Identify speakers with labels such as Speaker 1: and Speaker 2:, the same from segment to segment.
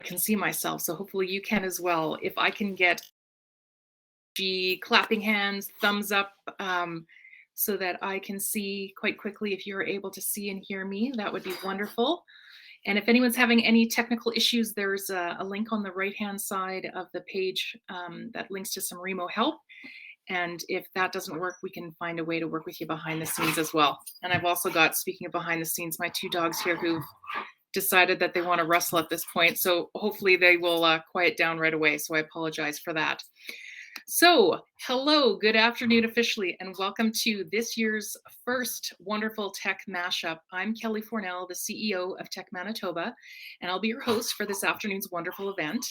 Speaker 1: can see myself, so hopefully you can as well. If I can get clapping hands, thumbs up, so that I can see quite quickly if you're able to see and hear me, that would be wonderful. And if anyone's having any technical issues, there's a link on the right-hand side of the page that links to some Remo help. And if that doesn't work, we can find a way to work with you behind the scenes as well. And I've also got, speaking of behind the scenes, my 2 dogs here who've decided that they want to wrestle at this point. So hopefully they will quiet down right away. So I apologize for that. So hello, good afternoon officially, and welcome to this year's first Wonderful Tech Mashup. I'm Kelly Fornell, the CEO of Tech Manitoba, and I'll be your host for this afternoon's wonderful event.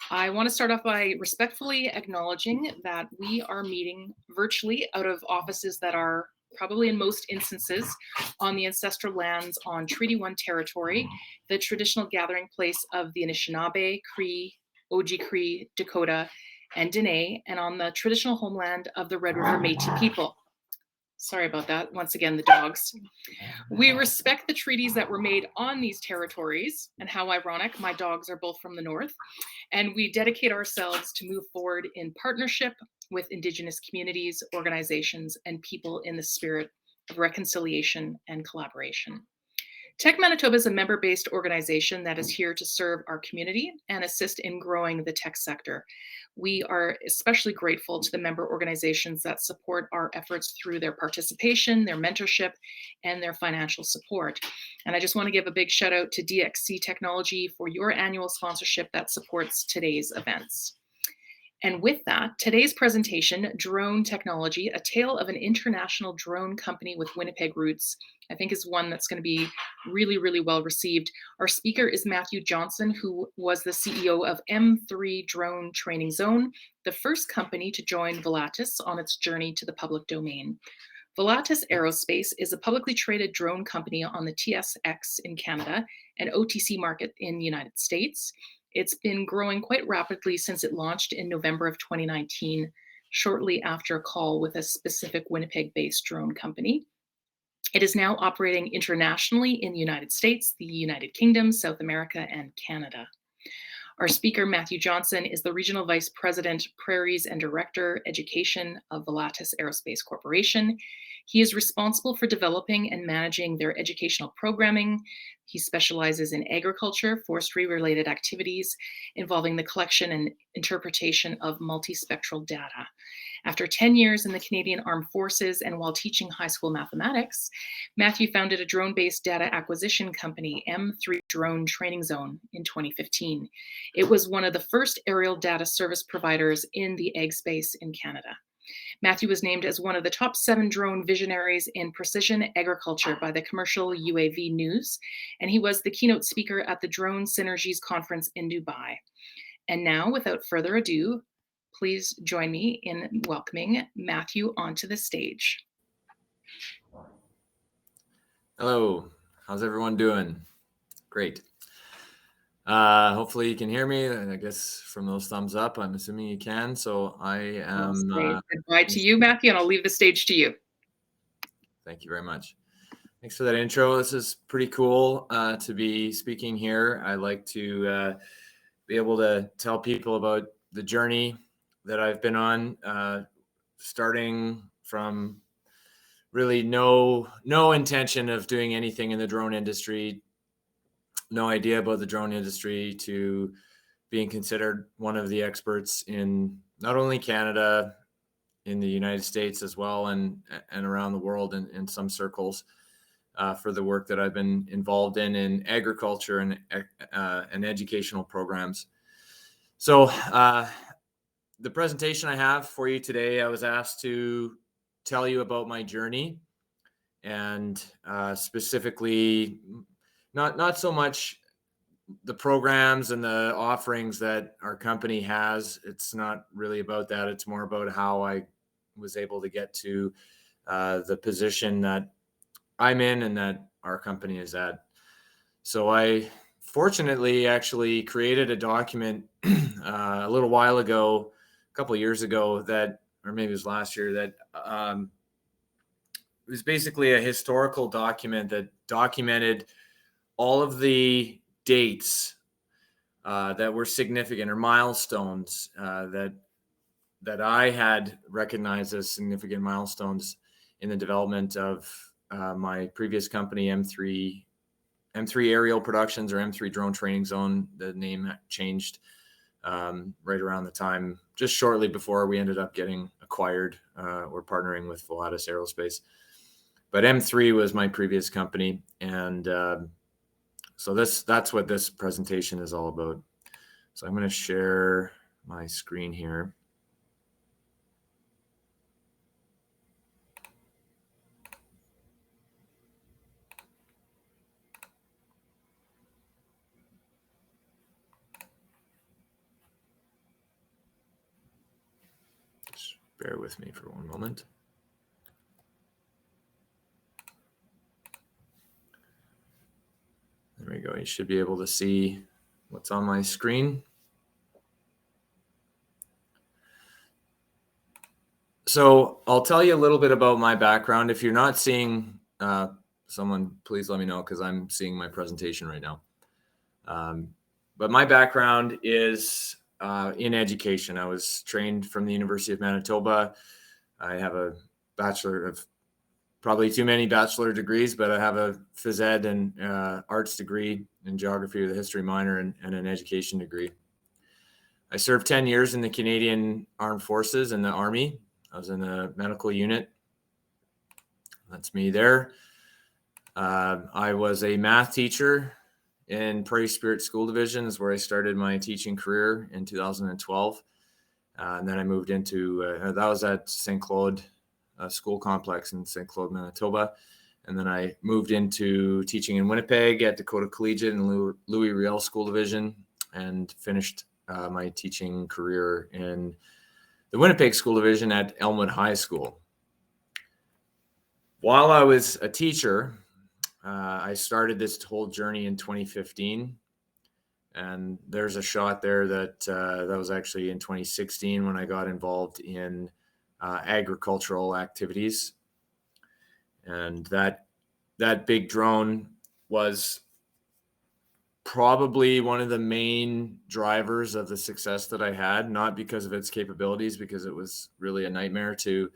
Speaker 1: I want to start off by respectfully acknowledging that we are meeting virtually out of offices that are probably in most instances on the ancestral lands on Treaty 1 territory, the traditional gathering place of the Anishinaabe, Cree, Oji-Cree, Dakota, and Dene, and on the traditional homeland of the Red River Métis people. Sorry about that. Once again, the dogs. We respect the treaties that were made on these territories, and how ironic, my dogs are both from the north, and we dedicate ourselves to move forward in partnership with Indigenous communities, organizations, and people in the spirit of reconciliation and collaboration. Tech Manitoba is a member-based organization that is here to serve our community and assist in growing the tech sector. We are especially grateful to the member organizations that support our efforts through their participation, their mentorship, and their financial support. And I just want to give a big shout out to DXC Technology for your annual sponsorship that supports today's events. And with that, today's presentation, Drone Technology, a tale of an international drone company with Winnipeg roots, I think is one that's going to be really, really well received. Our speaker is Matthew Johnson, who was the CEO of M3 Drone Training Zone, the first company to join Volatus on its journey to the public domain. Volatus Aerospace is a publicly traded drone company on the TSX in Canada and OTC market in the United States. It's been growing quite rapidly since it launched in November of 2019, shortly after a call with a specific Winnipeg-based drone company. It is now operating internationally in the United States, the United Kingdom, South America, and Canada. Our speaker, Matthew Johnson, is the Regional Vice President, Prairies and Director, Education of Volatus Aerospace Corporation. He is responsible for developing and managing their educational programming. He specializes in agriculture, forestry-related activities involving the collection and interpretation of multispectral data. After 10 years in the Canadian Armed Forces and while teaching high school mathematics, Matthew founded a drone-based data acquisition company, M3 Drone Training Zone, in 2015. It was one of the first aerial data service providers in the ag space in Canada. Matthew was named as one of the top 7 drone visionaries in precision agriculture by the Commercial UAV News, and he was the keynote speaker at the Drone Synergies Conference in Dubai. And now, without further ado, please join me in welcoming Matthew onto the stage.
Speaker 2: Hello, how's everyone doing? Great. Hopefully you can hear me. I guess from those thumbs up, I'm assuming you can. So I am.
Speaker 1: Goodbye to you, Matthew, and I'll leave the stage to you.
Speaker 2: Thank you very much. Thanks for that intro. This is pretty cool to be speaking here. I like to be able to tell people about the journey that I've been on, starting from really no intention of doing anything in the drone industry, no idea about the drone industry, to being considered one of the experts in not only Canada, in the United States as well, and around the world in some circles, for the work that I've been involved in agriculture and educational programs. So the presentation I have for you today, I was asked to tell you about my journey, and specifically not so much the programs and the offerings that our company has. It's not really about that. It's more about how I was able to get to the position that I'm in and that our company is at. So I fortunately actually created a document a little while ago, a couple of years ago, that, or maybe it was last year, that it was basically a historical document that documented all of the dates that were significant, or milestones that I had recognized as significant milestones in the development of my previous company, M3 Aerial Productions, or M3 Drone Training Zone. The name changed right around the time, just shortly before we ended up getting acquired or partnering with Volatus Aerospace. But M3 was my previous company, and so that's what this presentation is all about. So I'm going to share my screen here. Just bear with me for one moment. There we go. You should be able to see what's on my screen. So I'll tell you a little bit about my background. If you're not seeing someone, please let me know, because I'm seeing my presentation right now. But my background is in education. I was trained from the University of Manitoba. I have a bachelor of, probably too many bachelor degrees, but I have a phys ed and arts degree in geography with a history minor and an education degree. I served 10 years in the Canadian Armed Forces and the Army. I was in the medical unit. That's me there. I was a math teacher in Prairie Spirit School Division, is where I started my teaching career in 2012. And then I moved into, that was at St. Claude School Complex in St. Claude, Manitoba. And then I moved into teaching in Winnipeg at Dakota Collegiate and Louis Riel School Division, and finished my teaching career in the Winnipeg School Division at Elmwood High School. While I was a teacher, I started this whole journey in 2015. And there's a shot there that was actually in 2016 when I got involved in agricultural activities. And that big drone was probably one of the main drivers of the success that I had, not because of its capabilities, because it was really a nightmare to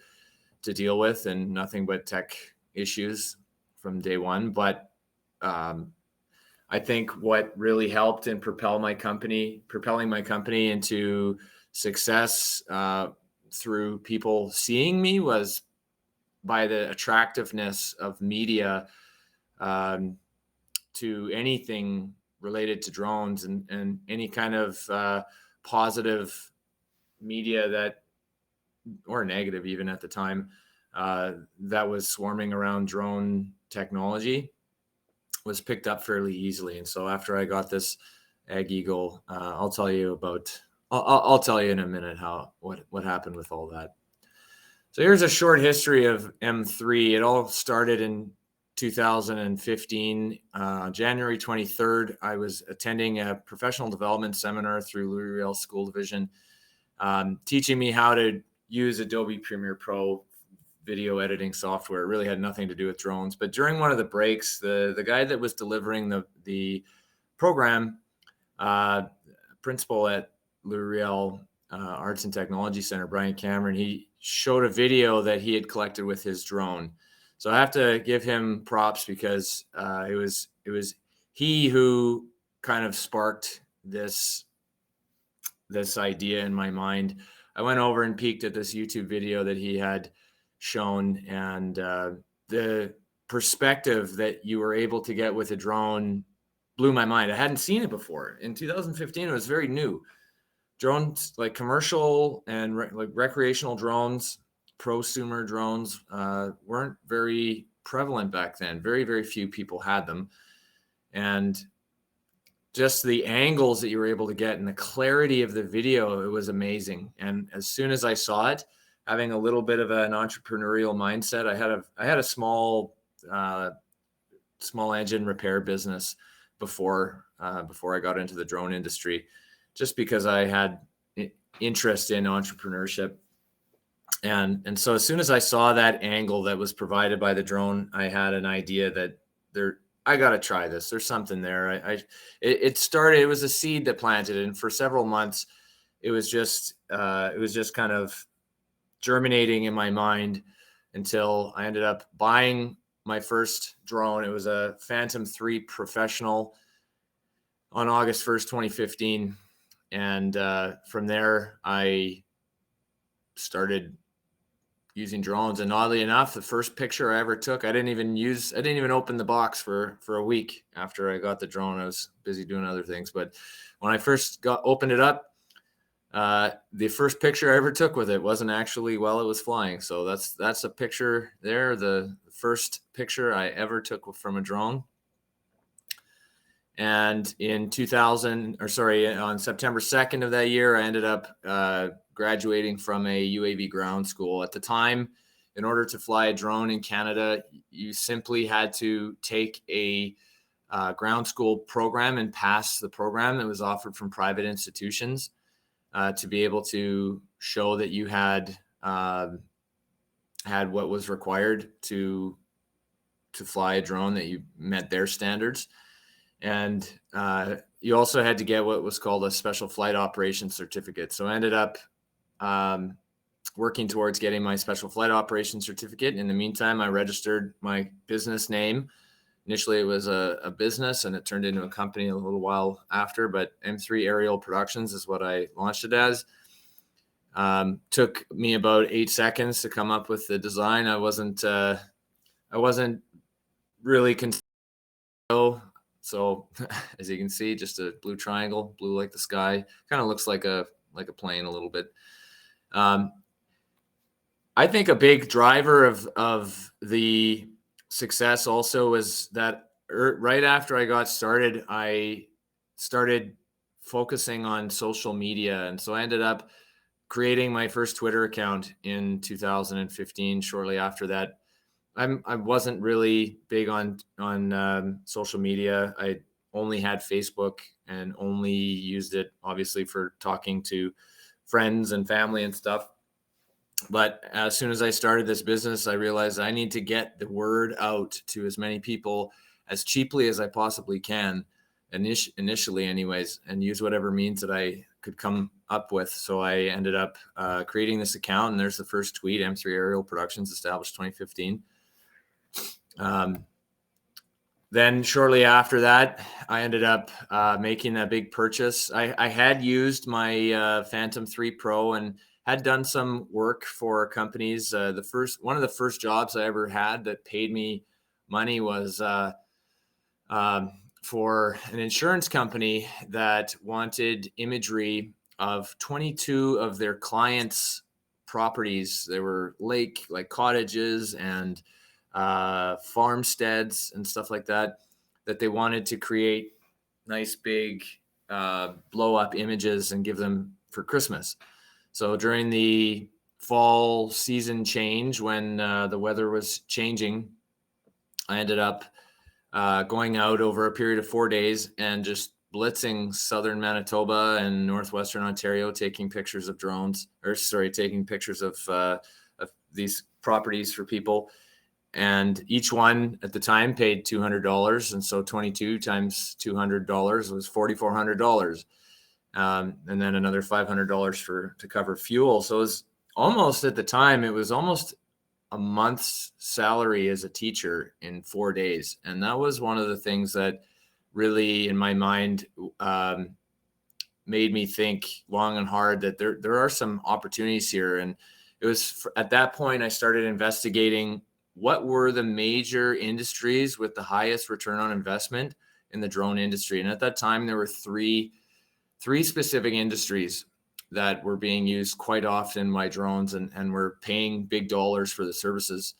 Speaker 2: deal with and nothing but tech issues from day one. But I think what really helped in propelling my company into success through people seeing me was by the attractiveness of media to anything related to drones, and any kind of positive media that, or negative even at the time, that was swarming around drone technology was picked up fairly easily. And so after I got this Ag Eagle, I'll tell you in a minute what happened with all that. So here's a short history of M3. It all started in 2015, January 23rd. I was attending a professional development seminar through Louis Riel School Division, teaching me how to use Adobe Premiere Pro video editing software. It really had nothing to do with drones. But during one of the breaks, the guy that was delivering the program, principal at Louis Riel Arts and Technology Center, Brian Cameron, he showed a video that he had collected with his drone. So I have to give him props, because it was he who kind of sparked this idea in my mind. I went over and peeked at this YouTube video that he had shown, and the perspective that you were able to get with a drone blew my mind. I hadn't seen it before. In 2015, it was very new. Drones, like commercial and like recreational drones, prosumer drones, weren't very prevalent back then. Very, very few people had them. And just the angles that you were able to get and the clarity of the video, it was amazing. And as soon as I saw it, having a little bit of an entrepreneurial mindset, I had a small engine repair business before I got into the drone industry, just because I had interest in entrepreneurship. And so as soon as I saw that angle that was provided by the drone, I had an idea that I got to try this. There's something there. It started, it was a seed that planted, and for several months, it was just kind of germinating in my mind until I ended up buying my first drone. It was a Phantom 3 Professional on August 1st, 2015. And from there, I started using drones. And oddly enough, the first picture I ever took, I didn't even open the box for a week after I got the drone. I was busy doing other things. But when I first opened it up, the first picture I ever took with it wasn't actually while it was flying. So that's a picture there. The first picture I ever took from a drone. And in on September 2nd of that year, I ended up graduating from a UAV ground school. At the time, in order to fly a drone in Canada, you simply had to take a ground school program and pass the program that was offered from private institutions to be able to show that you had what was required to fly a drone, that you met their standards. And you also had to get what was called a special flight operations certificate. So I ended up working towards getting my special flight operations certificate. In the meantime, I registered my business name. Initially, it was a business, and it turned into a company a little while after, but M3 Aerial Productions is what I launched it as. Took me about 8 seconds to come up with the design. I wasn't really concerned. So as you can see, just a blue triangle, blue like the sky, kind of looks like a plane a little bit. I think a big driver of the success also was that right after I got started, I started focusing on social media. And so I ended up creating my first Twitter account in 2015. Shortly after that, I wasn't really big on social media. I only had Facebook and only used it obviously for talking to friends and family and stuff. But as soon as I started this business, I realized I need to get the word out to as many people as cheaply as I possibly can, initially anyways, and use whatever means that I could come up with. So I ended up creating this account, and there's the first tweet: M3 Aerial Productions, established 2015. Then shortly after that, I ended up making a big purchase. I had used my Phantom 3 Pro and had done some work for companies. One of the first jobs I ever had that paid me money was for an insurance company that wanted imagery of 22 of their clients' properties. They were like cottages and farmsteads and stuff like that they wanted to create nice big blow up images and give them for Christmas. So during the fall season change, when the weather was changing, I ended up going out over a period of 4 days and just blitzing southern Manitoba and northwestern Ontario, taking pictures of taking pictures of these properties for people. And each one at the time paid $200. And so 22 times $200 was $4,400. And then another $500 to cover fuel. So it was almost, at the time, it was almost a month's salary as a teacher in 4 days. And that was one of the things that really, in my mind, made me think long and hard that there are some opportunities here. And it was at that point I started investigating what were the major industries with the highest return on investment in the drone industry. And at that time, there were three specific industries that were being used quite often by drones and were paying big dollars for the services.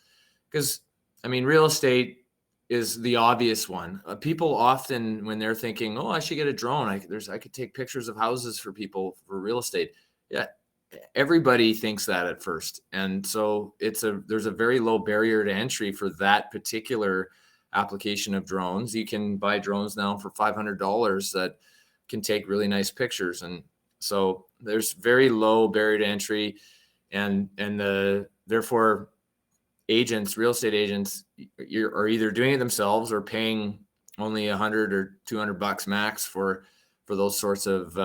Speaker 2: Because, I mean, real estate is the obvious one. People often, when they're thinking, oh, I should get a drone, I could take pictures of houses for people for real estate. Yeah, everybody thinks that at first. And so there's a very low barrier to entry for that particular application of drones. You can buy drones now for $500 that can take really nice pictures. And so there's very low barrier to entry, and therefore real estate agents are either doing it themselves or paying only 100 or 200 bucks max for those sorts of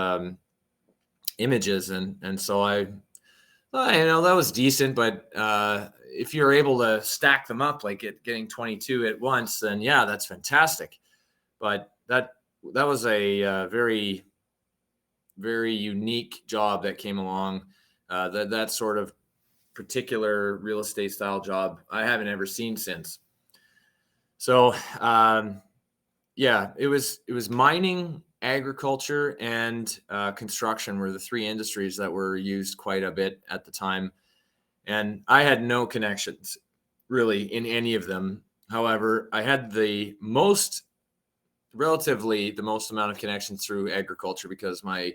Speaker 2: images. And so that was decent, but if you're able to stack them up, like getting 22 at once, then yeah, that's fantastic. But that was a very, very unique job that came along. That sort of particular real estate style job I haven't ever seen since. So yeah, it was mining, agriculture, and construction were the three industries that were used quite a bit at the time. And I had no connections really in any of them. However, I had relatively the most amount of connections through agriculture because my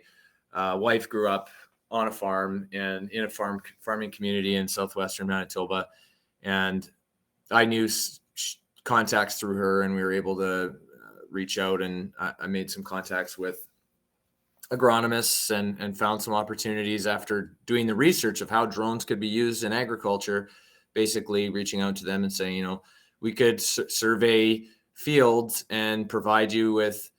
Speaker 2: wife grew up on a farm and in a farming community in southwestern Manitoba. And I knew contacts through her, and we were able to reach out, and I made some contacts with agronomists and found some opportunities after doing the research of how drones could be used in agriculture, basically reaching out to them and saying, we could survey fields and provide you with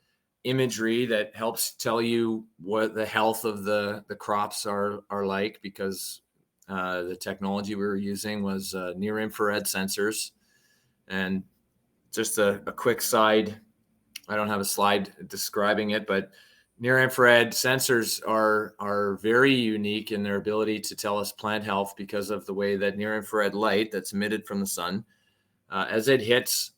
Speaker 2: imagery that helps tell you what the health of the crops are like, because the technology we were using was near infrared sensors. And just a quick side, I don't have a slide describing it, but near infrared sensors are very unique in their ability to tell us plant health because of the way that near infrared light that's emitted from the sun, as it hits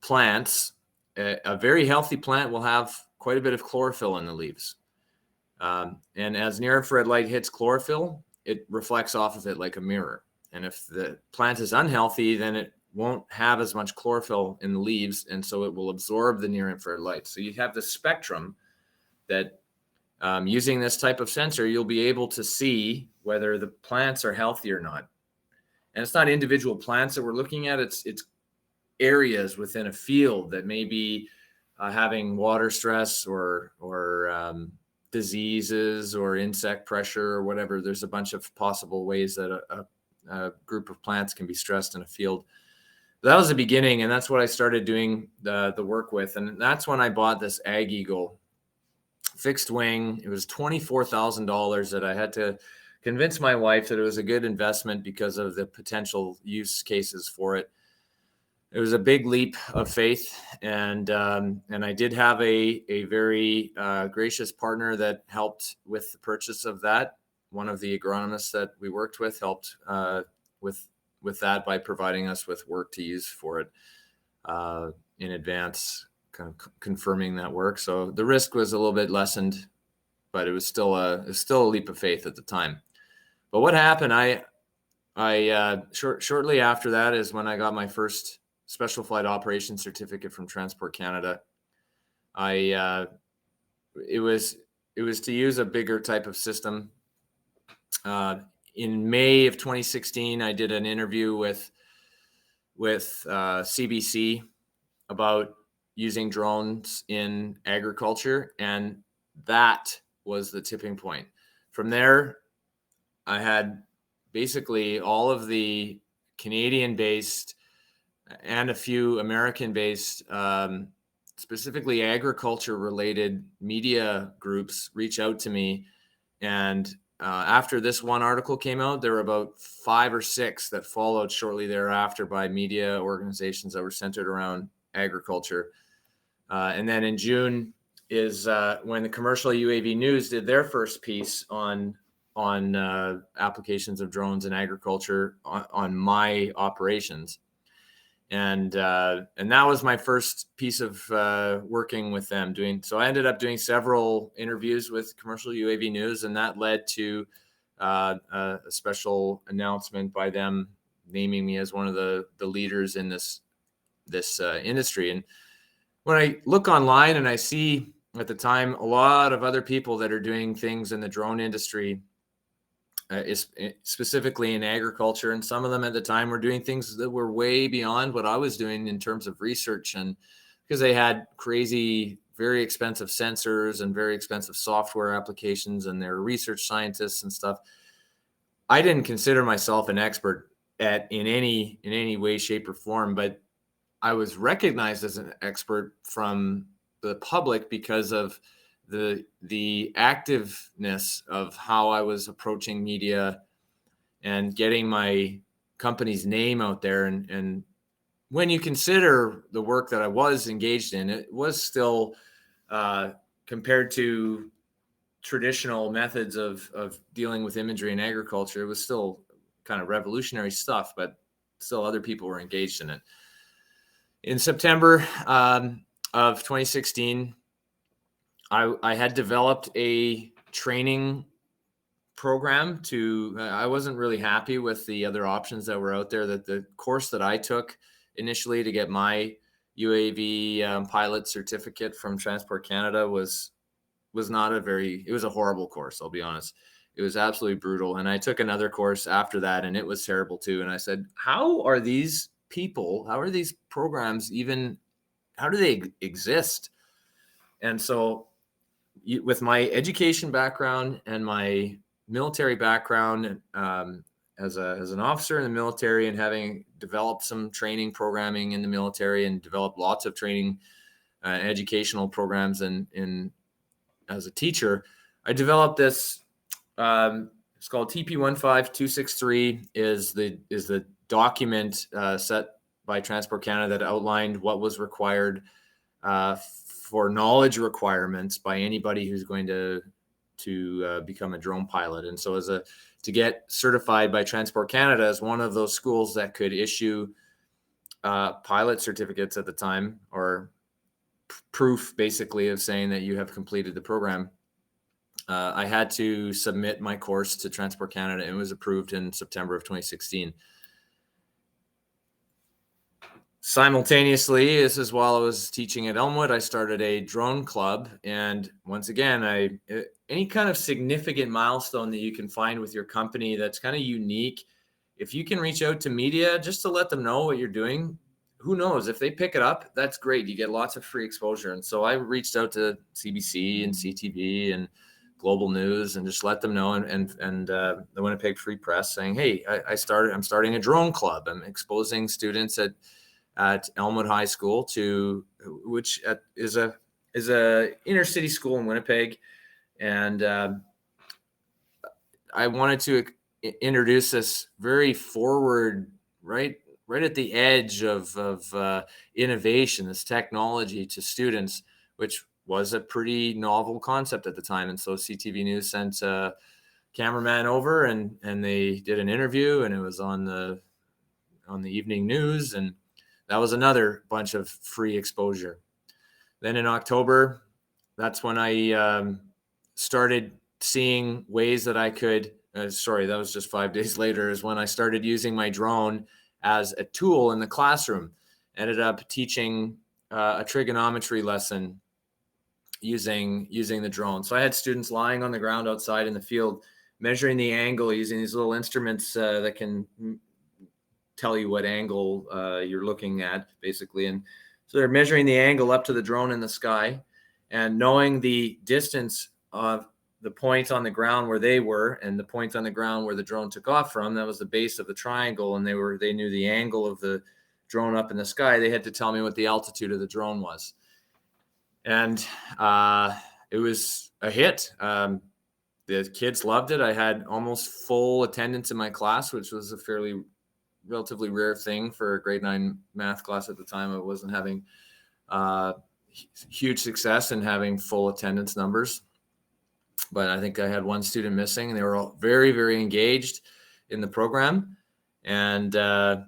Speaker 2: plants, a very healthy plant will have quite a bit of chlorophyll in the leaves. And as near infrared light hits chlorophyll, it reflects off of it like a mirror. And if the plant is unhealthy, then it won't have as much chlorophyll in the leaves, and so it will absorb the near infrared light. So you have the spectrum that using this type of sensor, you'll be able to see whether the plants are healthy or not. And it's not individual plants that we're looking at, it's areas within a field that may be having water stress or diseases or insect pressure or whatever. There's a bunch of possible ways that a group of plants can be stressed in a field. That was the beginning, and that's what I started doing the work with. And that's when I bought this Ag Eagle fixed wing. It was $24,000 that I had to convince my wife that it was a good investment because of the potential use cases for it. It was a big leap of faith, and I did have a very gracious partner that helped with the purchase of that. One of the agronomists that we worked with helped with that by providing us with work to use for it in advance, kind of confirming that work. So the risk was a little bit lessened, but it was still a leap of faith at the time. But what happened? Shortly after that is when I got my first Special Flight Operations certificate from Transport Canada. It was to use a bigger type of system. In May of 2016, I did an interview with CBC about using drones in agriculture, and that was the tipping point. From there, I had basically all of the Canadian-based and a few American-based, specifically agriculture-related media groups reach out to me. And after this one article came out, there were about 5 or 6 that followed shortly thereafter by media organizations that were centered around agriculture. And then in June is when the Commercial UAV News did their first piece on applications of drones in agriculture on my operations. And that was my first piece of working with them. So I ended up doing several interviews with Commercial UAV News, and that led to a special announcement by them naming me as one of the leaders in this industry. And when I look online and I see at the time a lot of other people that are doing things in the drone industry, specifically in agriculture, and some of them at the time were doing things that were way beyond what I was doing in terms of research, and because they had crazy, very expensive sensors and very expensive software applications, and they're research scientists and stuff. I didn't consider myself an expert in any way, shape, or form, but I was recognized as an expert from the public because of the activeness of how I was approaching media and getting my company's name out there. And when you consider the work that I was engaged in, it was still compared to traditional methods of dealing with imagery in agriculture, it was still kind of revolutionary stuff, but still other people were engaged in it. In September of 2016, I had developed a training program I wasn't really happy with the other options that were out there. That the course that I took initially to get my UAV pilot certificate from Transport Canada was not it was a horrible course. I'll be honest. It was absolutely brutal. And I took another course after that and it was terrible too. And I said, how are these programs how do they exist? And so with my education background and my military background, as an officer in the military and having developed some training programming in the military and developed lots of training educational programs as a teacher, I developed this. It's called TP 15263. Is the document set by Transport Canada that outlined what was required for knowledge requirements by anybody who's going to become a drone pilot. And so to get certified by Transport Canada as one of those schools that could issue pilot certificates at the time, or proof basically of saying that you have completed the program, I had to submit my course to Transport Canada, and it was approved in September of 2016. Simultaneously, this is while I was teaching at Elmwood, I started a drone club. And once again, any kind of significant milestone that you can find with your company that's kind of unique, if you can reach out to media just to let them know what you're doing, who knows? If they pick it up, that's great. You get lots of free exposure. And so I reached out to CBC and CTV and Global News and just let them know, and the Winnipeg Free Press, saying, hey, I'm starting a drone club. I'm exposing students at Elmwood High School, which is a inner city school in Winnipeg. And I wanted to introduce this very forward, right at the edge of innovation, this technology to students, which was a pretty novel concept at the time. And so CTV News sent a cameraman over and they did an interview, and it was on the evening news, and that was another bunch of free exposure. Then in October, that's when I started seeing ways that I could, that was just 5 days later, is when I started using my drone as a tool in the classroom. Ended up teaching a trigonometry lesson using the drone. So I had students lying on the ground outside in the field, measuring the angle using these little instruments that can tell you what angle you're looking at, basically. And so they're measuring the angle up to the drone in the sky, and knowing the distance of the point on the ground where they were and the point on the ground where the drone took off from. That was the base of the triangle, and they knew the angle of the drone up in the sky. They had to tell me what the altitude of the drone was. And it was a hit. The kids loved it. I had almost full attendance in my class, which was a relatively rare thing for a grade 9 math class at the time. I wasn't having huge success in having full attendance numbers, but I think I had one student missing, and they were all very, very engaged in the program. And that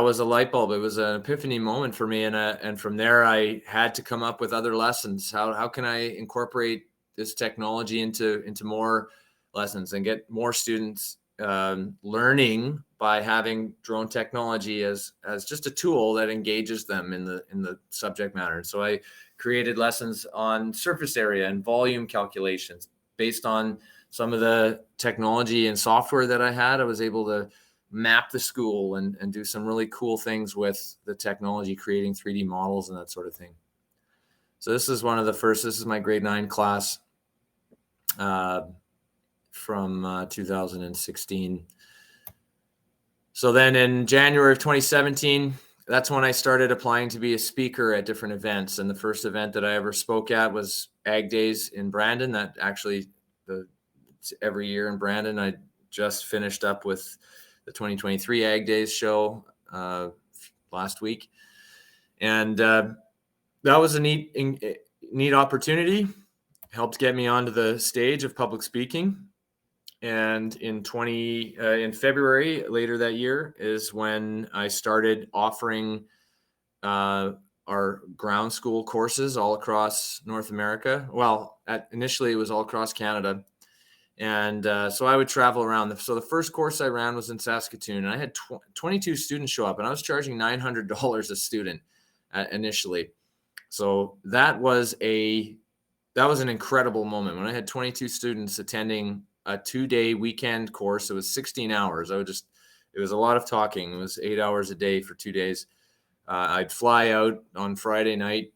Speaker 2: was a light bulb. It was an epiphany moment for me. And from there, I had to come up with other lessons. How can I incorporate this technology into more lessons and get more students learning by having drone technology as just a tool that engages them in the subject matter. So I created lessons on surface area and volume calculations based on some of the technology and software that I had. I was able to map the school and do some really cool things with the technology, creating 3D models and that sort of thing. So this is this is my grade 9 class from 2016. So then in January of 2017, that's when I started applying to be a speaker at different events. And the first event that I ever spoke at was Ag Days in Brandon. That actually, every year in Brandon. I just finished up with the 2023 Ag Days show last week. And that was a neat opportunity. Helped get me onto the stage of public speaking. And in February later that year is when I started offering our ground school courses all across North America. Well, initially it was all across Canada. And so I would travel around. So the first course I ran was in Saskatoon, and I had 22 students show up, and I was charging $900 a student initially. So that was an incredible moment when I had 22 students attending a 2-day weekend course. It was 16 hours. It was a lot of talking. It was 8 hours a day for 2 days. I'd fly out on Friday night,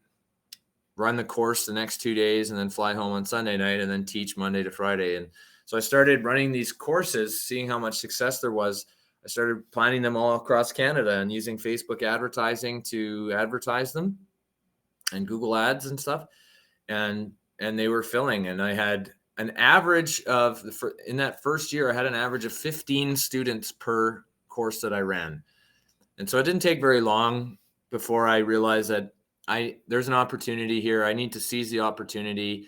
Speaker 2: run the course the next 2 days, and then fly home on Sunday night and then teach Monday to Friday. And so I started running these courses, seeing how much success there was. I started planning them all across Canada and using Facebook advertising to advertise them and Google ads and stuff. And they were filling. And I had an average of, in that first year, I had an average of 15 students per course that I ran. And so it didn't take very long before I realized that there's an opportunity here. I need to seize the opportunity.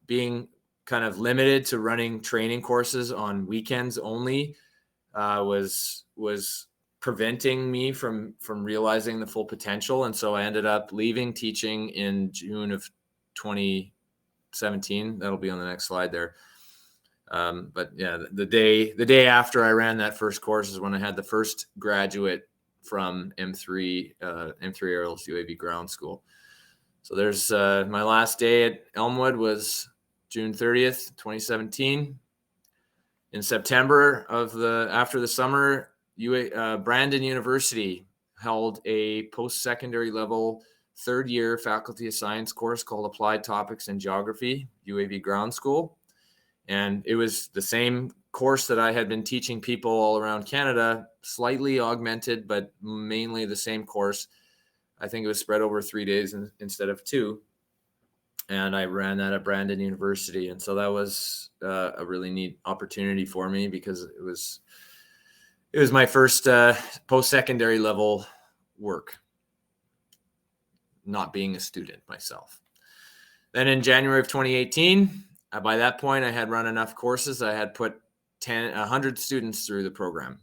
Speaker 2: Being kind of limited to running training courses on weekends only was preventing me from realizing the full potential. And so I ended up leaving teaching in June of 2017. That'll be on the next slide there. But yeah, the day after I ran that first course is when I had the first graduate from M3 Aerials UAV Ground School. So there's my last day at Elmwood was June 30th, 2017. In September after the summer, Brandon University held a post-secondary level third-year Faculty of Science course called Applied Topics in Geography, UAV Ground School. And it was the same course that I had been teaching people all around Canada, slightly augmented, but mainly the same course. I think it was spread over 3 days instead of 2. And I ran that at Brandon University. And so that was a really neat opportunity for me because it was my first post-secondary level work, not being a student myself. Then in January of 2018, by that point, I had run enough courses. I had put 100 students through the program,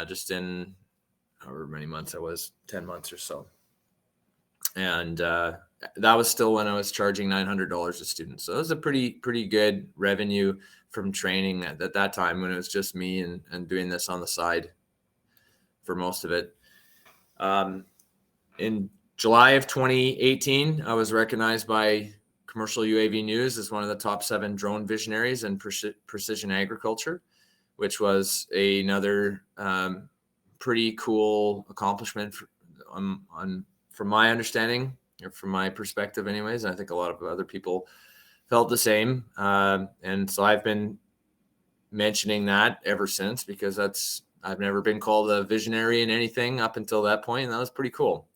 Speaker 2: just in however many months I was, 10 months or so. And that was still when I was charging $900 a student. So it was a pretty good revenue from training at that time when it was just me and doing this on the side for most of it. In July of 2018, I was recognized by Commercial UAV News as one of the top 7 drone visionaries in precision agriculture, which was another pretty cool accomplishment from my understanding, or from my perspective anyways. I think a lot of other people felt the same. And so I've been mentioning that ever since because I've never been called a visionary in anything up until that point. And that was pretty cool.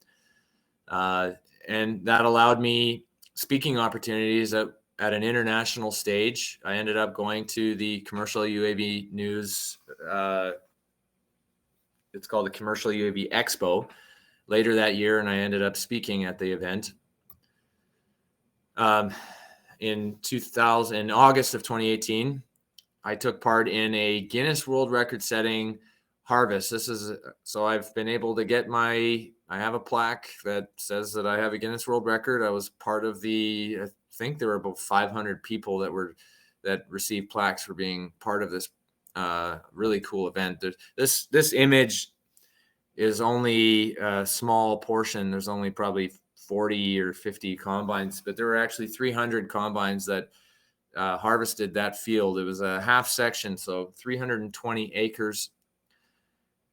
Speaker 2: And that allowed me speaking opportunities at an international stage. I ended up going to the Commercial UAV News. It's called the Commercial UAV Expo later that year, and I ended up speaking at the event. In August of 2018, I took part in a Guinness World Record setting harvest. So I've been able to get I have a plaque that says that I have a Guinness World Record. I was part of I think there were about 500 people that received plaques for being part of this really cool event. This image is only a small portion. There's only probably 40 or 50 combines, but there were actually 300 combines that harvested that field. It was a half section, so 320 acres.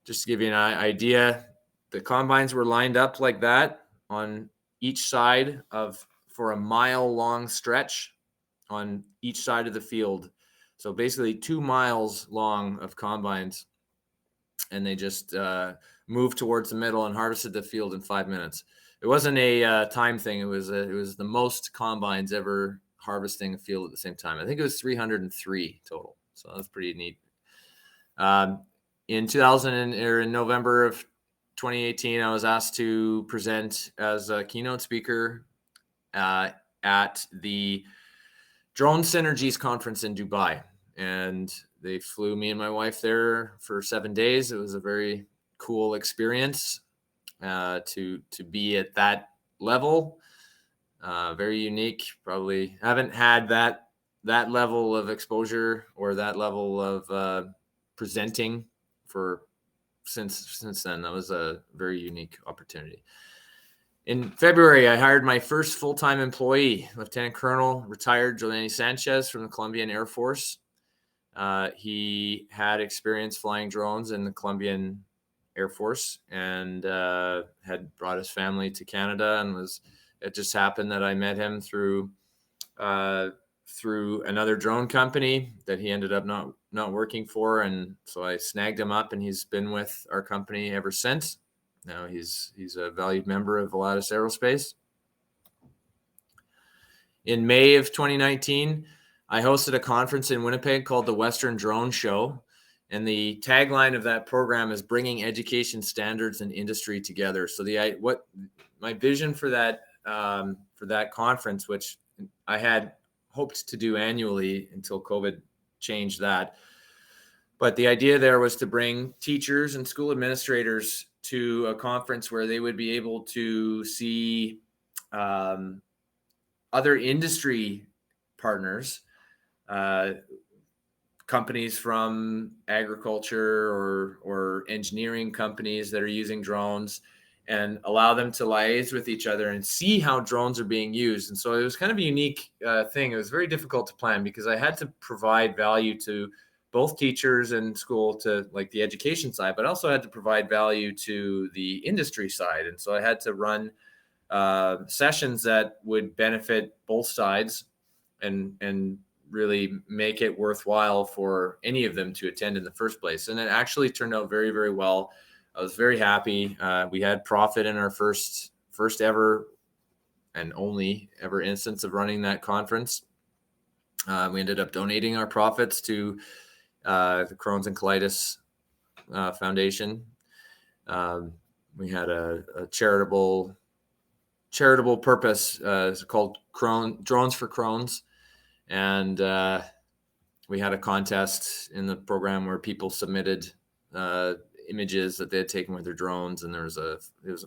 Speaker 2: Just to give you an idea, the combines were lined up like that on each side for a mile-long stretch on each side of the field. So basically 2 miles long of combines, and they just moved towards the middle and harvested the field in 5 minutes. It wasn't a time thing. It was the most combines ever harvesting a field at the same time. I think it was 303 total. So that's pretty neat. In November of 2018, I was asked to present as a keynote speaker at the Drone Synergies conference in Dubai. And they flew me and my wife there for 7 days. It was a very cool experience to be at that level. Very unique. Probably haven't had that level of exposure or that level of presenting since then. That was a very unique opportunity. In February, I hired my first full-time employee, Lieutenant Colonel, retired Jolani Sanchez from the Colombian Air Force. He had experience flying drones in the Colombian Air Force and had brought his family to Canada, and it just happened that I met him through another drone company that he ended up not working for, and so I snagged him up, and he's been with our company ever since. Now he's a valued member of Volatus Aerospace. In May of 2019, I hosted a conference in Winnipeg called the Western Drone Show. And the tagline of that program is bringing education standards and industry together. So what my vision for that conference, which I had hoped to do annually until COVID changed that. But the idea there was to bring teachers and school administrators to a conference where they would be able to see other industry partners, companies from agriculture or engineering companies that are using drones, and allow them to liaise with each other and see how drones are being used. And so it was kind of a unique thing. It was very difficult to plan because I had to provide value to both teachers and school, to like the education side, but also had to provide value to the industry side. And so I had to run sessions that would benefit both sides and really make it worthwhile for any of them to attend in the first place. And it actually turned out very, very well. I was very happy. We had profit in our first ever and only ever instance of running that conference. We ended up donating our profits to the Crohn's and Colitis Foundation. We had a charitable purpose. It's called Drones for Crohn's. And we had a contest in the program where people submitted images that they had taken with their drones, and there was a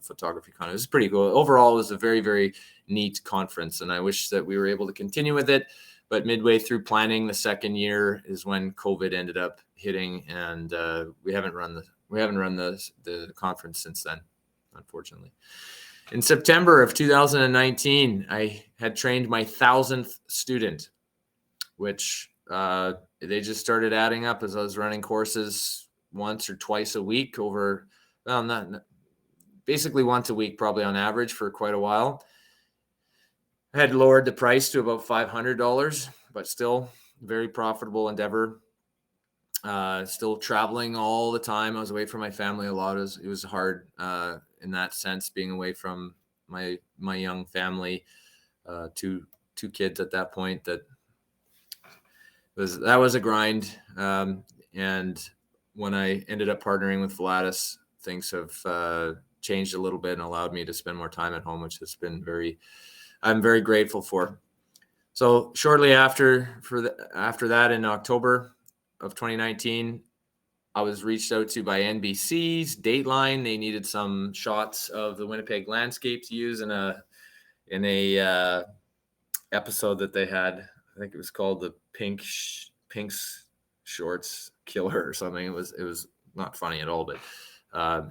Speaker 2: photography contest. It was pretty cool. Overall, it was a very, very neat conference, and I wish that we were able to continue with it. But midway through planning the second year is when COVID ended up hitting, and we haven't run the conference since then, unfortunately. In September of 2019, I had trained my 1,000th student, which they just started adding up as I was running courses once or twice a week basically once a week, probably on average for quite a while. I had lowered the price to about $500, but still very profitable endeavor. Still traveling all the time. I was away from my family a lot. It was hard in that sense, being away from my young family, two kids at that point. That was a grind. And when I ended up partnering with Volatus, things have changed a little bit and allowed me to spend more time at home, which has been I'm very grateful for. So shortly after that, in October of 2019, I was reached out to by NBC's Dateline. They needed some shots of the Winnipeg landscape to use in a episode that they had. I think it was called the Pink's Shorts Killer or something. It was not funny at all, but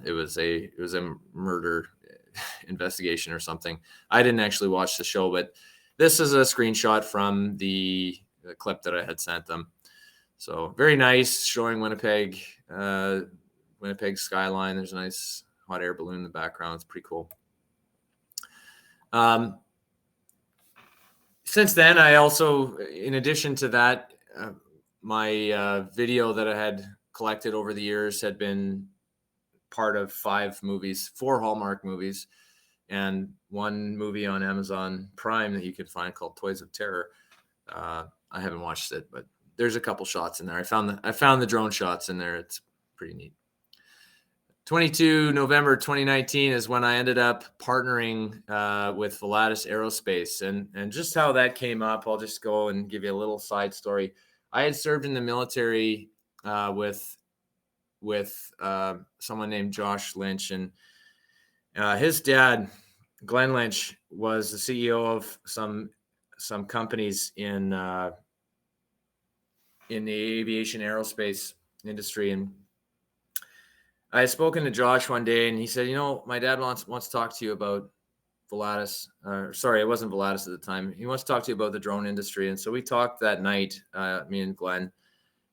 Speaker 2: it was a murder investigation or something. I didn't actually watch the show, but this is a screenshot from the clip that I had sent them. So very nice, showing Winnipeg skyline. There's a nice hot air balloon in the background. It's pretty cool. Since then, I also, in addition to that, my video that I had collected over the years had been part of 4 Hallmark movies, and 1 movie on Amazon Prime that you can find called Toys of Terror. I haven't watched it, but there's a couple shots in there. I found the drone shots in there. It's pretty neat. 22 November 2019 is when I ended up partnering with Volatus Aerospace, and just how that came up, I'll just go and give you a little side story. I had served in the military with someone named Josh Lynch, and his dad, Glenn Lynch, was the CEO of some companies in the aviation aerospace industry. And I had spoken to Josh one day, and he said, my dad wants to talk to you about Volatus. Sorry, it wasn't Volatus at the time. He wants to talk to you about the drone industry. And so we talked that night, me and Glenn,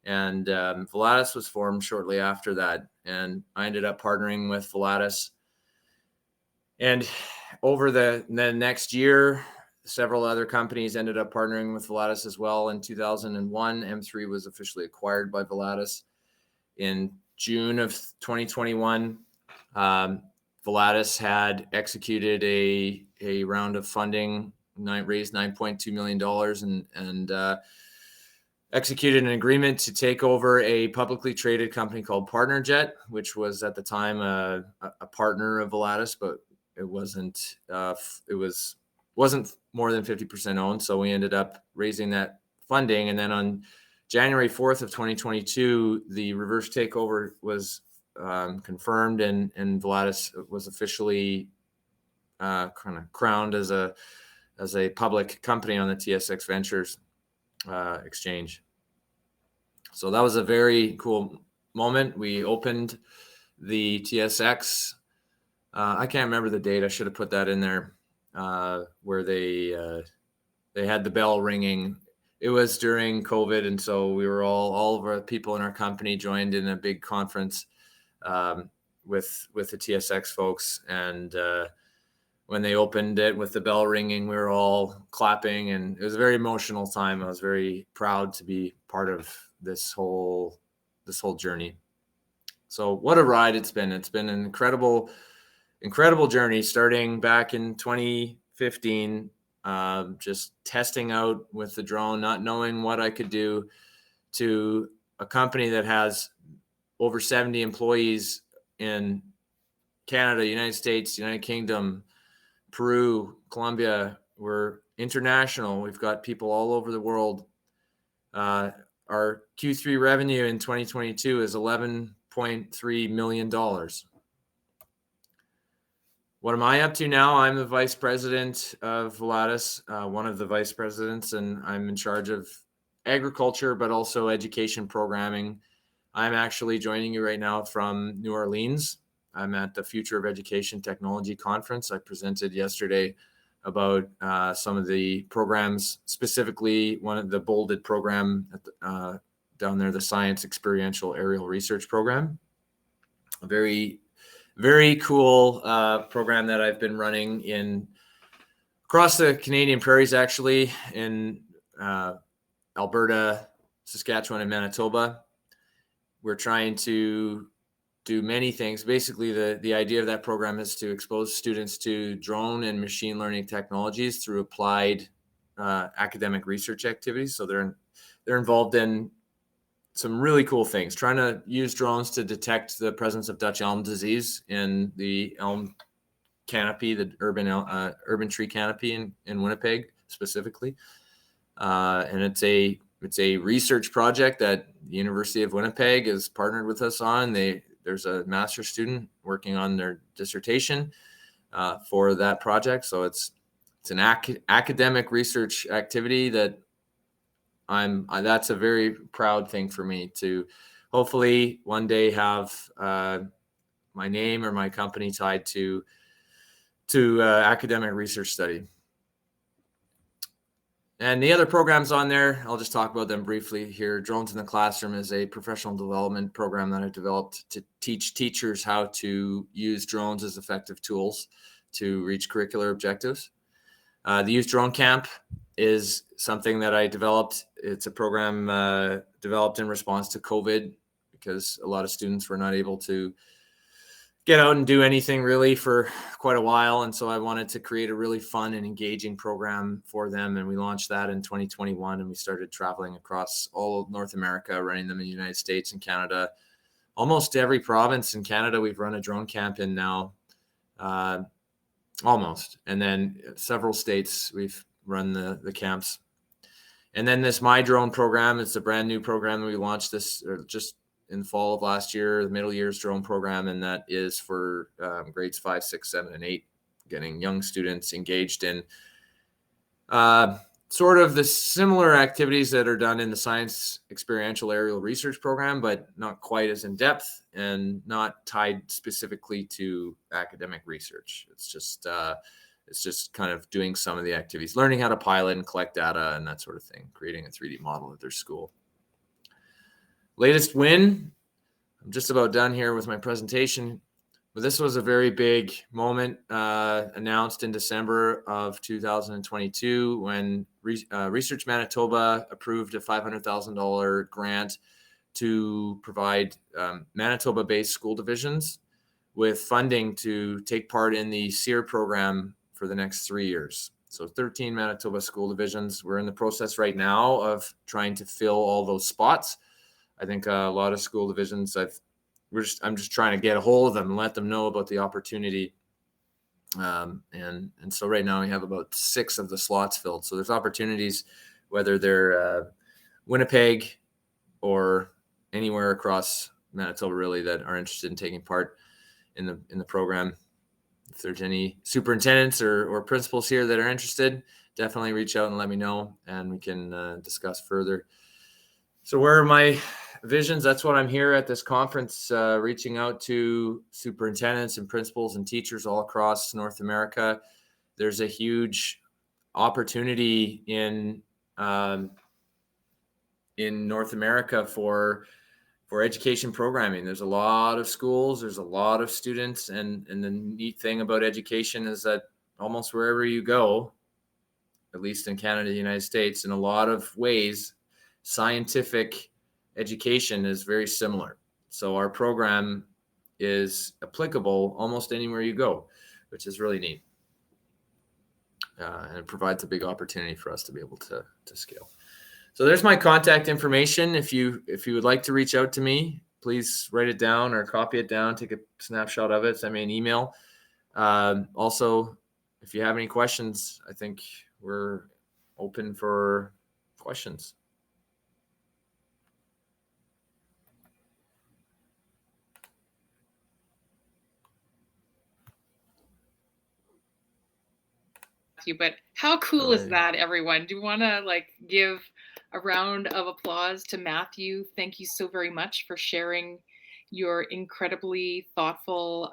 Speaker 2: and Volatus was formed shortly after that. And I ended up partnering with Volatus. And over the next year, several other companies ended up partnering with Volatus as well. In 2001, M3 was officially acquired by Volatus. In June of 2021, Volatus had executed a round of funding, raised $9.2 million, and executed an agreement to take over a publicly traded company called PartnerJet, which was at the time a partner of Volatus, but it wasn't more than 50% owned. So we ended up raising that funding, and then on January 4th of 2022, the reverse takeover was confirmed, and Volatus was officially kind of crowned as a public company on the TSX Ventures exchange. So that was a very cool moment. We opened the TSX. I can't remember the date. I should have put that in there, where they had the bell ringing. It was during COVID, and so we were all of our people in our company joined in a big conference with the TSX folks. And when they opened it with the bell ringing, we were all clapping, and it was a very emotional time. I was very proud to be part of this whole journey. So what a ride it's been. It's been an incredible journey, starting back in 2015. Just testing out with the drone, not knowing what I could do, to a company that has over 70 employees in Canada, United States, United Kingdom, Peru, Colombia. We're international. We've got people all over the world. Our Q3 revenue in 2022 is $11.3 million. What am I up to now? I'm the vice president of Volatus, one of the vice presidents, and I'm in charge of agriculture, but also education programming. I'm actually joining you right now from New Orleans. I'm at the Future of Education Technology Conference. I presented yesterday about some of the programs, specifically one of the bolded program down there, the Science Experiential Aerial Research Program. A very cool program that I've been running across the Canadian prairies, actually, in Alberta, Saskatchewan, and Manitoba. We're trying to do many things. Basically, the idea of that program is to expose students to drone and machine learning technologies through applied academic research activities. So they're involved in some really cool things, trying to use drones to detect the presence of Dutch elm disease in the elm canopy, the urban tree canopy in Winnipeg specifically. And it's a research project that the University of Winnipeg has partnered with us on. There's a master's student working on their dissertation for that project. So it's an academic research activity that that's a very proud thing for me to hopefully one day have my name or my company tied to academic research study. And the other programs on there, I'll just talk about them briefly here. Drones in the Classroom is a professional development program that I developed to teach teachers how to use drones as effective tools to reach curricular objectives. The Youth Drone Camp is something that I developed. It's a program developed in response to COVID, because a lot of students were not able to get out and do anything really for quite a while. And so I wanted to create a really fun and engaging program for them. And we launched that in 2021, and we started traveling across all of North America, running them in the United States and Canada. Almost every province in Canada we've run a drone camp in now, almost. And then several states we've run the camps. And then this My Drone program, it's a brand new program that we launched this just in the fall of last year, the middle years drone program. And that is for grades 5, 6, 7, and 8, getting young students engaged in sort of the similar activities that are done in the Science Experiential Aerial Research Program, but not quite as in depth and not tied specifically to academic research. It's just kind of doing some of the activities, learning how to pilot and collect data and that sort of thing, creating a 3D model of their school. Latest win, I'm just about done here with my presentation, but this was a very big moment announced in December of 2022 when Research Manitoba approved a $500,000 grant to provide Manitoba-based school divisions with funding to take part in the SEER program for the next 3 years. So 13 Manitoba school divisions. We're in the process right now of trying to fill all those spots. I think a lot of school divisions, I'm just trying to get a hold of them and let them know about the opportunity. And so right now we have about 6 of the slots filled. So there's opportunities, whether they're Winnipeg or anywhere across Manitoba, really, that are interested in taking part in the program. If there's any superintendents or principals here that are interested, definitely reach out and let me know, and we can discuss further. So where are my visions? That's what I'm here at this conference, reaching out to superintendents and principals and teachers all across North America. There's a huge opportunity in North America for education programming. There's a lot of schools, there's a lot of students, and the neat thing about education is that almost wherever you go, at least in Canada, the United States, in a lot of ways, scientific education is very similar. So our program is applicable almost anywhere you go, which is really neat. And it provides a big opportunity for us to be able to scale. So there's my contact information. If you would like to reach out to me, please write it down or copy it down, take a snapshot of it, send me an email. Also, if you have any questions, I think we're open for questions.
Speaker 1: But how cool is that, everyone? Do you want to give a round of applause to Matthew? Thank you so very much for sharing your incredibly thoughtful,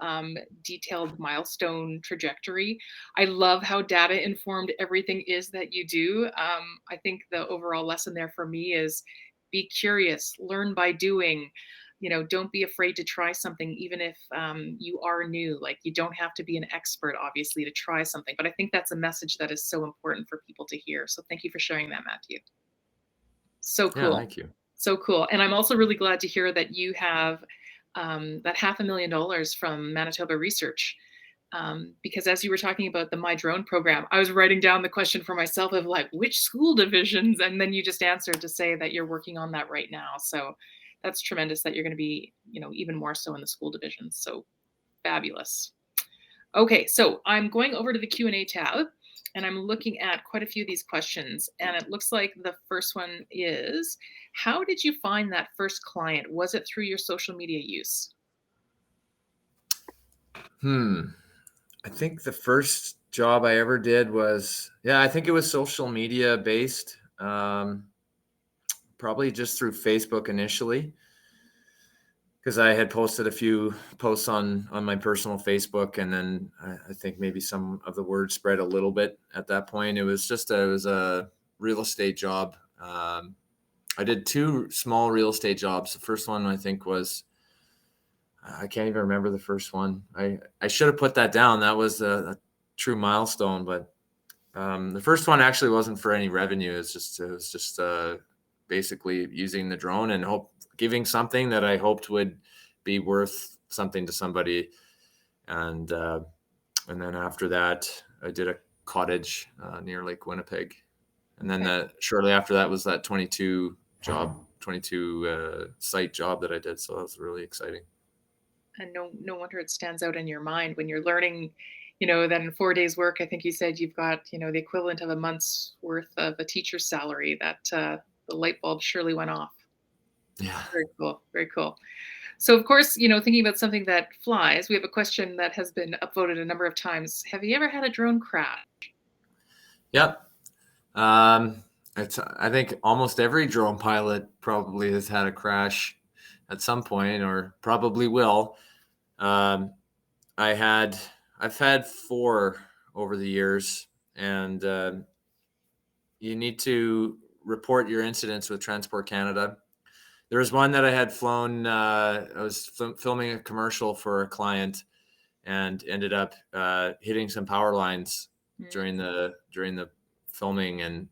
Speaker 1: detailed milestone trajectory. I love how data informed everything is that you do. I think the overall lesson there for me is be curious, learn by doing. Don't be afraid to try something, even if you are new. You don't have to be an expert, obviously, to try something. But I think that's a message that is so important for people to hear. So thank you for sharing that, Matthew. So cool.
Speaker 2: Yeah, thank you.
Speaker 1: So cool. And I'm also really glad to hear that you have that $500,000 from Manitoba Research. Because as you were talking about the My Drone program, I was writing down the question for myself of which school divisions? And then you just answered to say that you're working on that right now. So that's tremendous that you're going to be, even more so in the school divisions. So fabulous. Okay, so I'm going over to the Q&A tab, and I'm looking at quite a few of these questions. And it looks like the first one is, how did you find that first client? Was it through your social media use?
Speaker 2: I think the first job I ever did was, I think it was social media based. Probably just through Facebook initially, because I had posted a few posts on my personal Facebook, and then I think maybe some of the word spread a little bit at that point. It was a real estate job. I did 2 small real estate jobs. The first one I think was, I can't even remember the first one. I should have put that down. That was a true milestone, but the first one actually wasn't for any revenue. It was just basically using the drone and giving something that I hoped would be worth something to somebody. And then after that, I did a cottage near Lake Winnipeg. And then shortly after that was that 22 site job that I did. So that was really exciting.
Speaker 1: And no wonder it stands out in your mind when you're learning, that in 4 days work, I think you said you've got, the equivalent of a month's worth of a teacher's salary, that the light bulb surely went off.
Speaker 2: Yeah.
Speaker 1: Very cool. Very cool. So of course, thinking about something that flies, we have a question that has been upvoted a number of times. Have you ever had a drone crash?
Speaker 2: Yep. I think almost every drone pilot probably has had a crash at some point, or probably will. I've had 4 over the years, and you need to report your incidents with Transport Canada. There was one that I had flown. I was filming a commercial for a client, and ended up hitting some power lines during the filming, and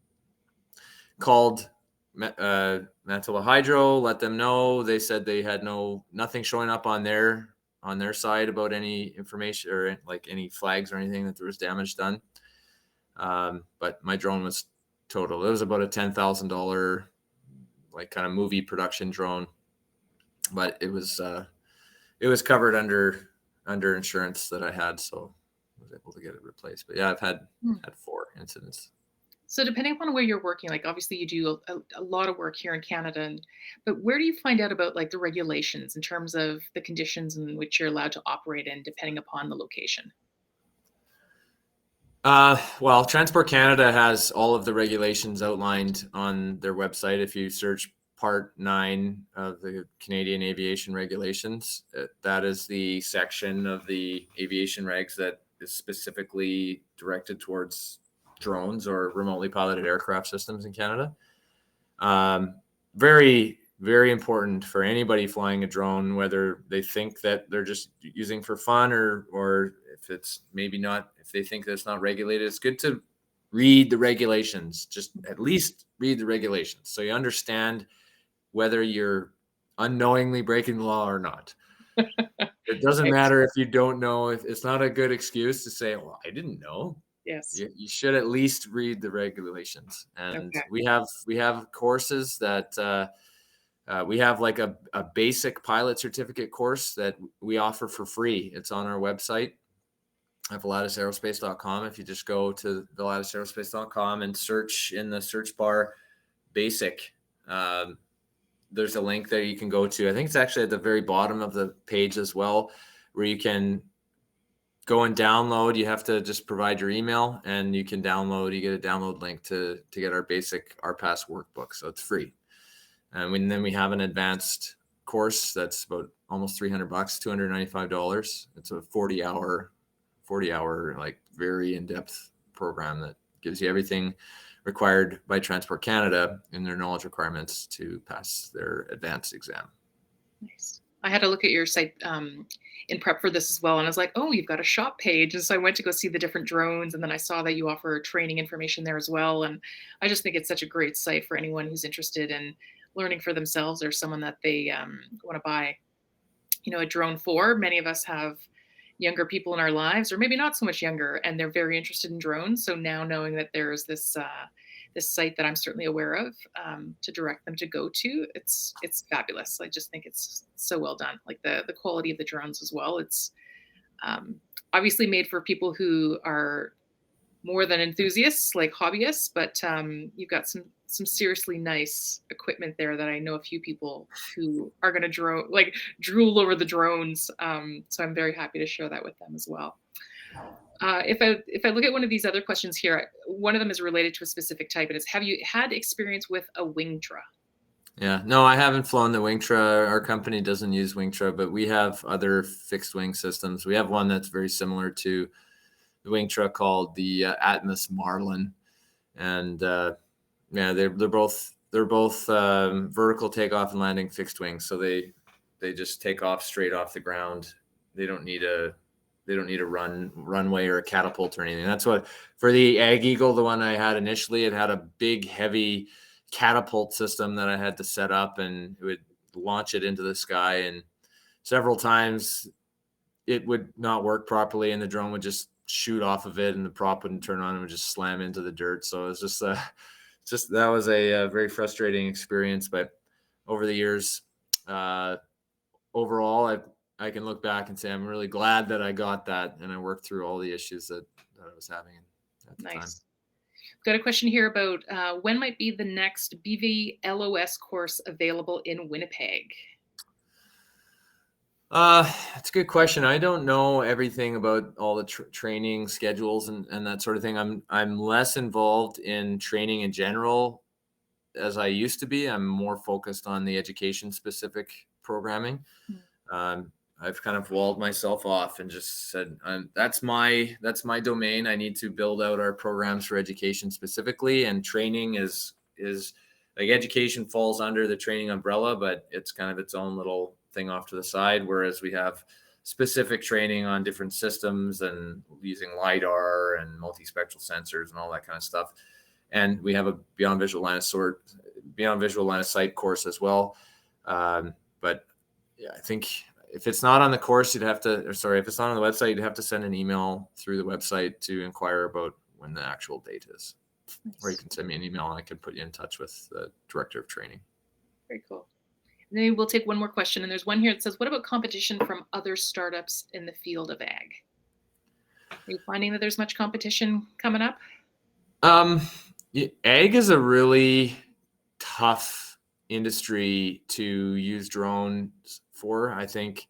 Speaker 2: called Manitoba Hydro, let them know. They said they had nothing showing up on their side about any information or like any flags or anything that there was damage done. But my drone was total. It was about a $10,000 like kind of movie production drone, but it was covered under insurance that I had, so I was able to get it replaced. But yeah, I've had 4 incidents.
Speaker 1: So depending upon where you're working, like obviously you do a lot of work here in Canada, but where do you find out about like the regulations in terms of the conditions in which you're allowed to operate in, depending upon the location?
Speaker 2: Well, Transport Canada has all of the regulations outlined on their website. If you search Part 9 of the Canadian Aviation Regulations, that is the section of the aviation regs that is specifically directed towards drones or remotely piloted aircraft systems in Canada. Very, very important for anybody flying a drone, whether they think that they're just using for fun or if it's maybe not, if they think that it's not regulated. It's good to read the regulations, just at least read the regulations so you understand whether you're unknowingly breaking the law or not. It doesn't matter if you don't know. If it's not a good excuse to say, well, I didn't know.
Speaker 1: Yes.
Speaker 2: You should at least read the regulations. And we have courses that we have like a basic pilot certificate course that we offer for free. It's on our website at volatusaerospace.com. If you just go to volatusaerospace.com and search in the search bar basic, there's a link there you can go to. I think it's actually at the very bottom of the page as well, where you can go and download. You have to just provide your email and you can download. You get a download link to get our basic RPAS workbook. So it's free. And then we have an advanced course that's about almost $300, $295. It's a 40-hour like very in-depth program that gives you everything required by Transport Canada in their knowledge requirements to pass their advanced exam.
Speaker 1: Nice. I had to look at your site in prep for this as well, and I was like, oh, you've got a shop page. And so I went to go see the different drones, and then I saw that you offer training information there as well. And I just think it's such a great site for anyone who's interested in learning for themselves or someone that they want to buy, a drone for. Many of us have younger people in our lives, or maybe not so much younger, and they're very interested in drones. So now knowing that there's this site that I'm certainly aware of to direct them to go to, it's fabulous. I just think it's so well done. Like the quality of the drones as well. It's obviously made for people who are more than enthusiasts, like hobbyists, but you've got some seriously nice equipment there that I know a few people who are going to drool over the drones. So I'm very happy to share that with them as well. If I look at one of these other questions here, one of them is related to a specific type. It is, have you had experience with a Wingtra?
Speaker 2: Yeah, no, I haven't flown the Wingtra. Our company doesn't use Wingtra, but we have other fixed wing systems. We have one that's very similar to the Wingtra called the Atmos Marlin, and they're both vertical takeoff and landing fixed wings. So they just take off straight off the ground. They don't need a runway or a catapult or anything. That's what, for the Ag Eagle, the one I had initially, it had a big heavy catapult system that I had to set up, and it would launch it into the sky. And several times it would not work properly and the drone would just shoot off of it and the prop wouldn't turn on and would just slam into the dirt. So it was just that was a very frustrating experience. But over the years, overall, I can look back and say I'm really glad that I got that and I worked through all the issues that I was having at the time.
Speaker 1: Nice. Got a question here about when might be the next BVLOS course available in Winnipeg?
Speaker 2: It's a good question. I don't know everything about all the training schedules and that sort of thing. I'm less involved in training in general as I used to be. I'm more focused on the education specific programming. I've kind of walled myself off and just said, that's my domain. I need to build out our programs for education specifically, and training is like education falls under the training umbrella, but it's kind of its own little thing off to the side. Whereas we have specific training on different systems and using LiDAR and multispectral sensors and all that kind of stuff. And we have a beyond visual line of sight course as well. But yeah, I think if it's not on the course, if it's not on the website, you'd have to send an email through the website to inquire about when the actual date is. Nice. Or you can send me an email and I can put you in touch with the director of training.
Speaker 1: Very cool. And then we'll take one more question. And there's one here that says, what about competition from other startups in the field of ag? Are you finding that there's much competition coming up?
Speaker 2: Ag is a really tough industry to use drones for. I think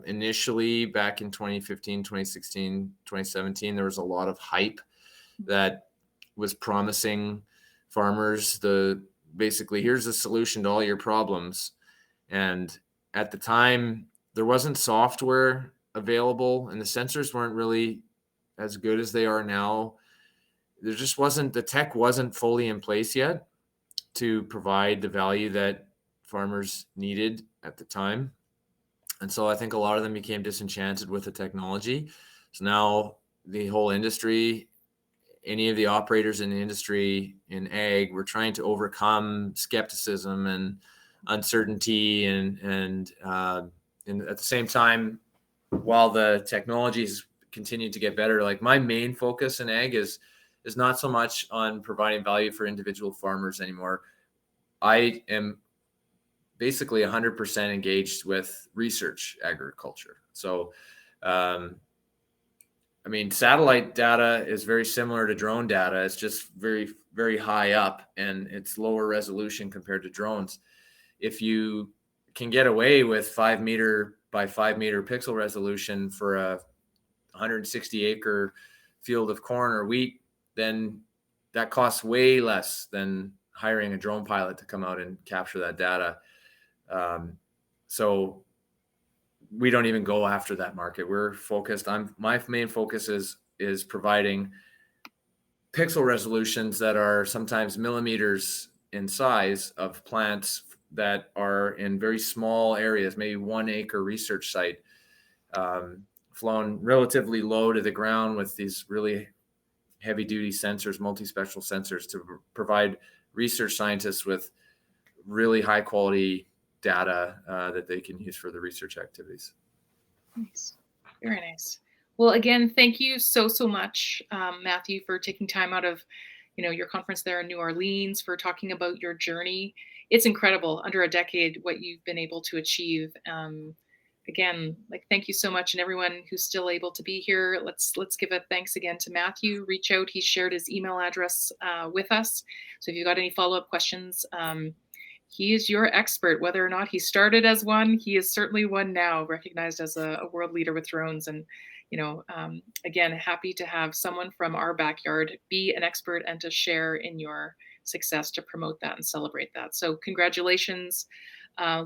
Speaker 2: initially back in 2015, 2016, 2017, there was a lot of hype that was promising farmers basically here's a solution to all your problems. And at the time, there wasn't software available and the sensors weren't really as good as they are now. There just wasn't, the tech wasn't fully in place yet to provide the value that farmers needed at the time. And so I think a lot of them became disenchanted with the technology. So now the whole industry, any of the operators in the industry in ag, we're trying to overcome skepticism and uncertainty and at the same time, while the technologies continue to get better, like my main focus in ag is not so much on providing value for individual farmers anymore. I am basically 100% engaged with research agriculture. So, I mean, satellite data is very similar to drone data. It's just very, very high up and it's lower resolution compared to drones. If you can get away with 5 meter by 5 meter pixel resolution for a 160 acre field of corn or wheat, then that costs way less than hiring a drone pilot to come out and capture that data. So we don't even go after that market. We're focused on, my main focus is providing pixel resolutions that are sometimes millimeters in size of plants that are in very small areas, maybe 1 acre research site, flown relatively low to the ground with these really heavy duty sensors, multispectral sensors, to provide research scientists with really high quality data that they can use for the research activities.
Speaker 1: Nice. Very nice. Well, again, thank you so much, Matthew, for taking time out of, your conference there in New Orleans, for talking about your journey. It's incredible, under a decade, what you've been able to achieve. Again, thank you so much. And everyone who's still able to be here, let's give a thanks again to Matthew. Reach out. He shared his email address with us. So if you've got any follow-up questions, he is your expert. Whether or not he started as one, he is certainly one now, recognized as a world leader with drones. And, again, happy to have someone from our backyard be an expert and to share in your success, to promote that and celebrate that. So congratulations.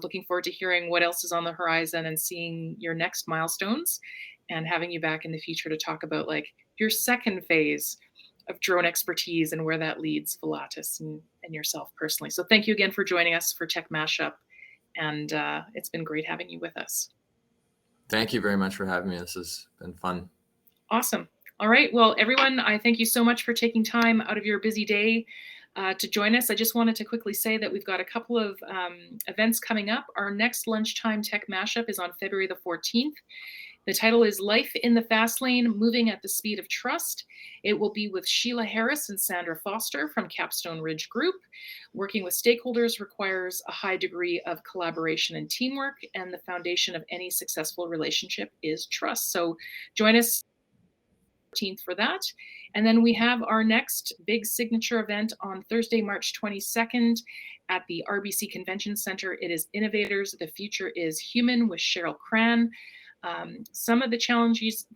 Speaker 1: Looking forward to hearing what else is on the horizon and seeing your next milestones, and having you back in the future to talk about your second phase of drone expertise and where that leads Volatus and yourself personally. So thank you again for joining us for Tech Mashup. And it's been great having you with us.
Speaker 2: Thank you very much for having me. This has been fun.
Speaker 1: Awesome. All right. Well, everyone, I thank you so much for taking time out of your busy day to join us. I just wanted to quickly say that we've got a couple of events coming up. Our next lunchtime Tech Mashup is on February the 14th. The title is Life in the Fast Lane, Moving at the Speed of Trust. It will be with Sheila Harris and Sandra Foster from Capstone Ridge Group. Working with stakeholders requires a high degree of collaboration and teamwork, and the foundation of any successful relationship is trust. So join us for that. And then we have our next big signature event on Thursday, March 22nd at the RBC Convention Center. It is Innovators, The Future is Human with Cheryl Cran. Some of the challenges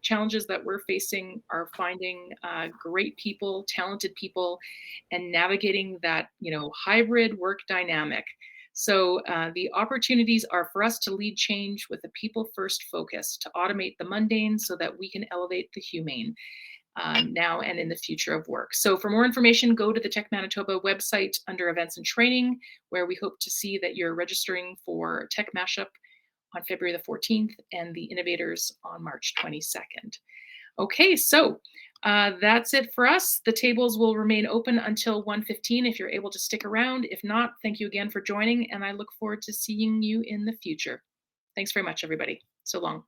Speaker 1: that we're facing are finding great people, talented people, and navigating that hybrid work dynamic. So the opportunities are for us to lead change with a people-first focus, to automate the mundane so that we can elevate the humane now and in the future of work. So for more information, go to the Tech Manitoba website under events and training, where we hope to see that you're registering for Tech Mashup on February the 14th and the Innovators on March 22nd. Okay, so that's it for us. The tables will remain open until 1:15 if you're able to stick around. If not, thank you again for joining, and I look forward to seeing you in the future. Thanks very much, everybody. So long.